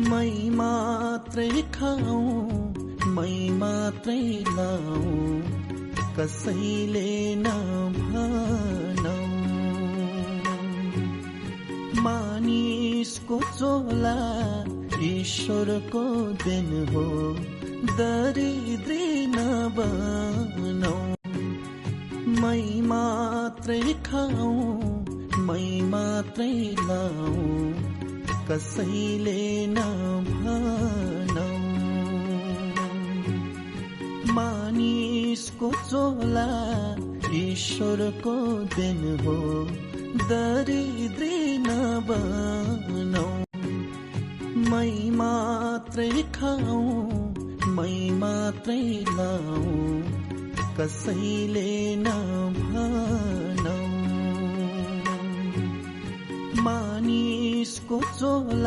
मै मात्रै खाऊ मै मात्रै लाऊ कसैले नभनौ मानिसको चोला ईश्वरको देन हो दरिद्री नबनौ मै मात्रै खाऊ मै मात्रै लाऊ कसैले नभनौ मानिसको चोला ईश्वरको देन हो दरिद्री नबनौ मै मात्रै खाऊ मै मात्रै लाऊ कसैले नभनौ मानिसको चोला